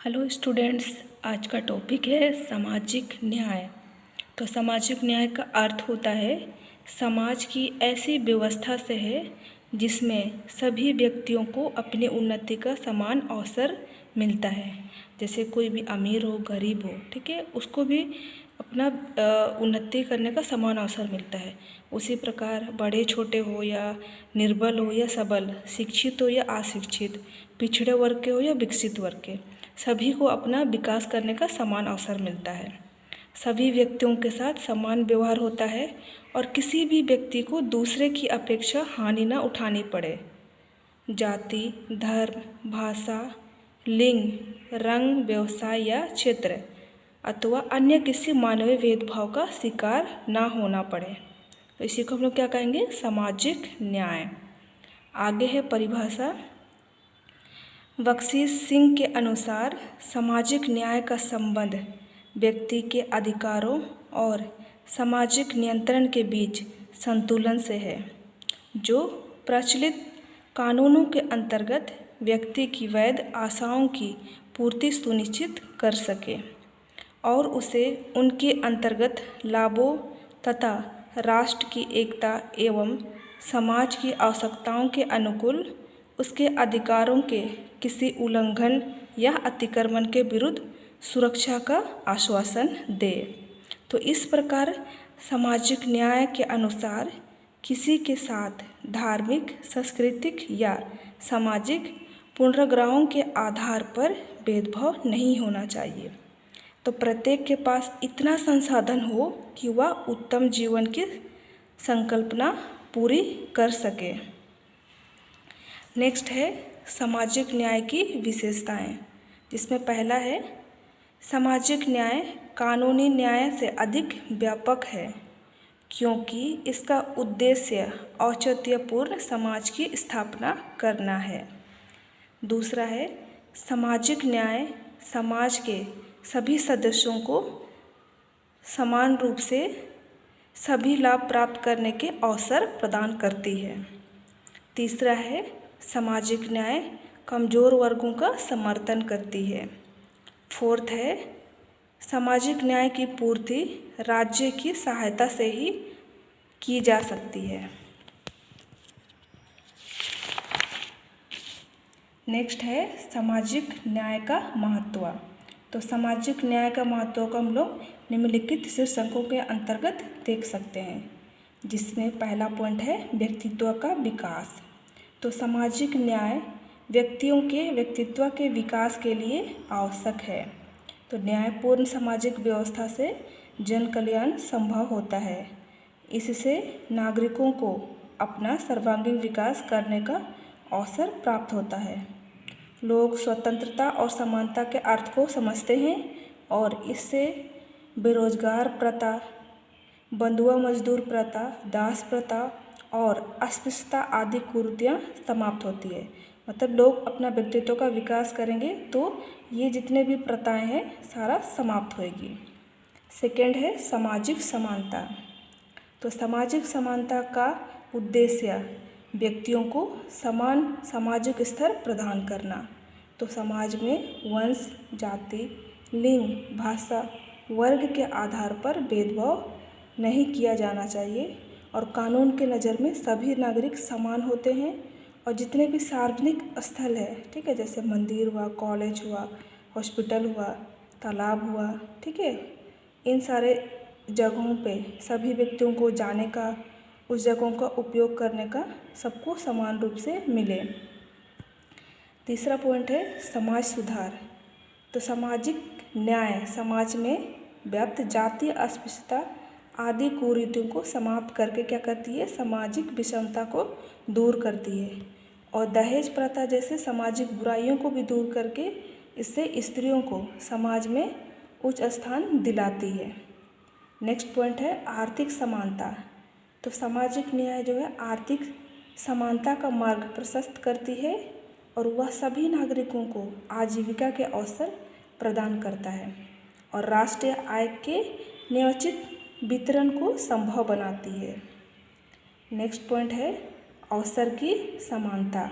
Hello students, आज का topic है सामाजिक न्याय। तो सामाजिक न्याय का अर्थ होता है समाज की ऐसी व्यवस्था से है जिसमें सभी व्यक्तियों को अपनी उन्नति का समान अवसर मिलता है। जैसे कोई भी अमीर हो गरीब हो, ठीक है, उसको भी अपना उन्नति करने का समान अवसर मिलता है। उसी प्रकार बड़े छोटे हो या निर्बल हो या सबल, शिक्षित हो या अशिक्षित, पिछड़े वर्ग के हो या विकसित वर्ग के, सभी को अपना विकास करने का समान अवसर मिलता है। सभी व्यक्तियों के साथ समान व्यवहार होता है और किसी भी व्यक्ति को दूसरे की अपेक्षा हानि न उठानी पड़े। जाति, धर्म, भाषा, लिंग, रंग, व्यवसाय या क्षेत्र अथवा अन्य किसी मानवीय भेदभाव का शिकार ना होना पड़े। तो इसी को हम लोग क्या कहेंगे? सामाजिक न्याय। आगे है परिभाषा। बख्शीश सिंह के अनुसार सामाजिक न्याय का संबंध व्यक्ति के अधिकारों और सामाजिक नियंत्रण के बीच संतुलन से है, जो प्रचलित कानूनों के अंतर्गत व्यक्ति की वैध आशाओं की पूर्ति सुनिश्चित कर सके और उसे उनके अंतर्गत लाभों तथा राष्ट्र की एकता एवं समाज की आवश्यकताओं के अनुकूल उसके अधिकारों के किसी उल्लंघन या अतिक्रमण के विरुद्ध सुरक्षा का आश्वासन दे। तो इस प्रकार सामाजिक न्याय के अनुसार किसी के साथ धार्मिक, सांस्कृतिक या सामाजिक पूर्वाग्रहों के आधार पर भेदभाव नहीं होना चाहिए। तो प्रत्येक के पास इतना संसाधन हो कि वह उत्तम जीवन की संकल्पना पूरी कर सके। नेक्स्ट है सामाजिक न्याय की विशेषताएं, जिसमें पहला है सामाजिक न्याय कानूनी न्याय से अधिक व्यापक है क्योंकि इसका उद्देश्य औचित्यपूर्ण समाज की स्थापना करना है। दूसरा है सामाजिक न्याय समाज के सभी सदस्यों को समान रूप से सभी लाभ प्राप्त करने के अवसर प्रदान करती है। तीसरा है सामाजिक न्याय कमज़ोर वर्गों का समर्थन करती है। फोर्थ है सामाजिक न्याय की पूर्ति राज्य की सहायता से ही की जा सकती है। नेक्स्ट है सामाजिक न्याय का महत्व। तो सामाजिक न्याय का महत्व को हम लोग निम्नलिखित शीर्षकों के अंतर्गत देख सकते हैं, जिसमें पहला पॉइंट है व्यक्तित्व का विकास। तो सामाजिक न्याय व्यक्तियों के व्यक्तित्व के विकास के लिए आवश्यक है। तो न्यायपूर्ण सामाजिक व्यवस्था से जन कल्याण संभव होता है। इससे नागरिकों को अपना सर्वांगीण विकास करने का अवसर प्राप्त होता है। लोग स्वतंत्रता और समानता के अर्थ को समझते हैं और इससे बेरोजगार प्रथा, बंधुआ मजदूर प्रथा, दास प्रथा और अस्पृश्यता आदि कुरीतियाँ समाप्त होती है। मतलब लोग अपना व्यक्तित्व का विकास करेंगे तो ये जितने भी प्रथाएं हैं सारा समाप्त होएगी। सेकेंड है सामाजिक समानता। तो सामाजिक समानता का उद्देश्य व्यक्तियों को समान सामाजिक स्तर प्रदान करना। तो समाज में वंश, जाति, लिंग, भाषा, वर्ग के आधार पर भेदभाव नहीं किया जाना चाहिए और कानून के नज़र में सभी नागरिक समान होते हैं। और जितने भी सार्वजनिक स्थल है, ठीक है, जैसे मंदिर हुआ, कॉलेज हुआ, हॉस्पिटल हुआ, तालाब हुआ, ठीक है, इन सारे जगहों पे सभी व्यक्तियों को जाने का, उस जगहों का उपयोग करने का सबको समान रूप से मिले। तीसरा पॉइंट है समाज सुधार। तो सामाजिक न्याय समाज में व्याप्त जातीय अस्पृश्यता आदि कुरीतियों को समाप्त करके क्या करती है? सामाजिक विषमता को दूर करती है और दहेज प्रथा जैसे सामाजिक बुराइयों को भी दूर करके इससे स्त्रियों को समाज में उच्च स्थान दिलाती है। नेक्स्ट पॉइंट है आर्थिक समानता। तो सामाजिक न्याय जो है आर्थिक समानता का मार्ग प्रशस्त करती है और वह सभी नागरिकों को आजीविका के अवसर प्रदान करता है और राष्ट्रीय आय के नियोजित वितरण को संभव बनाती है। नेक्स्ट पॉइंट है अवसर की समानता।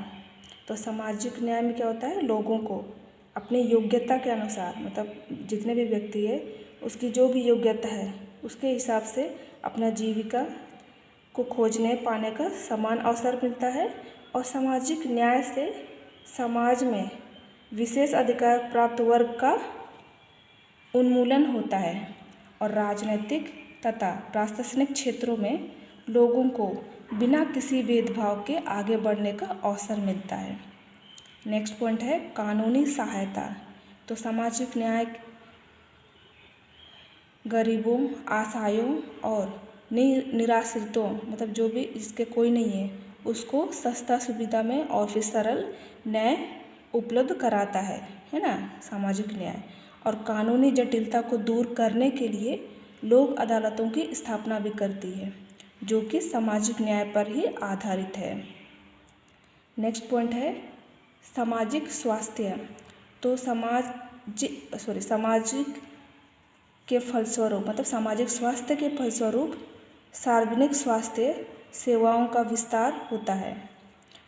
तो सामाजिक न्याय में क्या होता है? लोगों को अपनी योग्यता के अनुसार, मतलब जितने भी व्यक्ति है उसकी जो भी योग्यता है उसके हिसाब से अपना जीविका को खोजने पाने का समान अवसर मिलता है। और सामाजिक न्याय से समाज में विशेष अधिकार प्राप्त वर्ग का उन्मूलन होता है और राजनीतिक तथा प्रशासनिक क्षेत्रों में लोगों को बिना किसी भेदभाव के आगे बढ़ने का अवसर मिलता है। नेक्स्ट पॉइंट है कानूनी सहायता। तो सामाजिक न्याय गरीबों, असहायों और निराश्रितों, मतलब जो भी जिसके कोई नहीं है उसको सस्ता सुविधा में और फिर सरल न्याय उपलब्ध कराता है ना सामाजिक न्याय। और कानूनी जटिलता को दूर करने के लिए लोक अदालतों की स्थापना भी करती है जो कि सामाजिक न्याय पर ही आधारित है। नेक्स्ट पॉइंट है सामाजिक स्वास्थ्य। तो सामाजिक के फलस्वरूप, मतलब सामाजिक स्वास्थ्य के फलस्वरूप सार्वजनिक स्वास्थ्य सेवाओं का विस्तार होता है।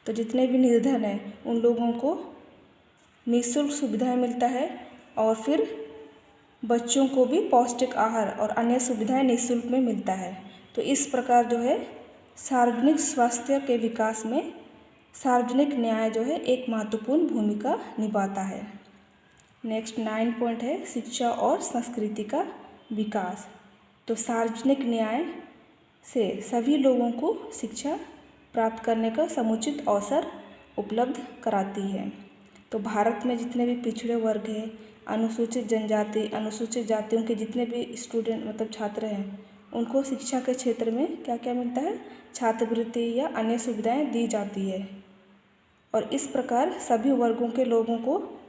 तो जितने भी निर्धन हैं उन लोगों को निःशुल्क सुविधाएं मिलता है और फिर बच्चों को भी पौष्टिक आहार और अन्य सुविधाएं निःशुल्क में मिलता है। तो इस प्रकार जो है सार्वजनिक स्वास्थ्य के विकास में सार्वजनिक न्याय जो है एक महत्वपूर्ण भूमिका निभाता है। नेक्स्ट 9 पॉइंट है शिक्षा और संस्कृति का विकास। तो सार्वजनिक न्याय से सभी लोगों को शिक्षा प्राप्त करने का समुचित अवसर उपलब्ध कराती है। तो भारत में जितने भी पिछड़े वर्ग हैं, अनुसूचित जनजाति, अनुसूचित जातियों के जितने भी स्टूडेंट मतलब छात्र हैं उनको शिक्षा के क्षेत्र में क्या क्या मिलता है, छात्रवृत्ति या अन्य सुविधाएं दी जाती है। और इस प्रकार सभी वर्गों के लोगों को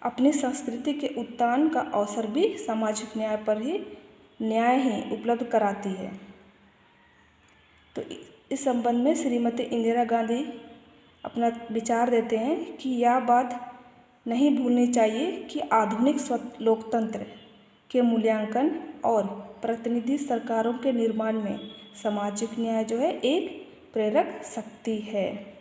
अपनी संस्कृति के उत्थान का अवसर भी सामाजिक न्याय ही उपलब्ध कराती है। तो इस संबंध में श्रीमती इंदिरा गांधी अपना विचार देते हैं कि यह बात नहीं भूलनी चाहिए कि आधुनिक लोकतंत्र के मूल्यांकन और प्रतिनिधि सरकारों के निर्माण में सामाजिक न्याय जो है एक प्रेरक शक्ति है।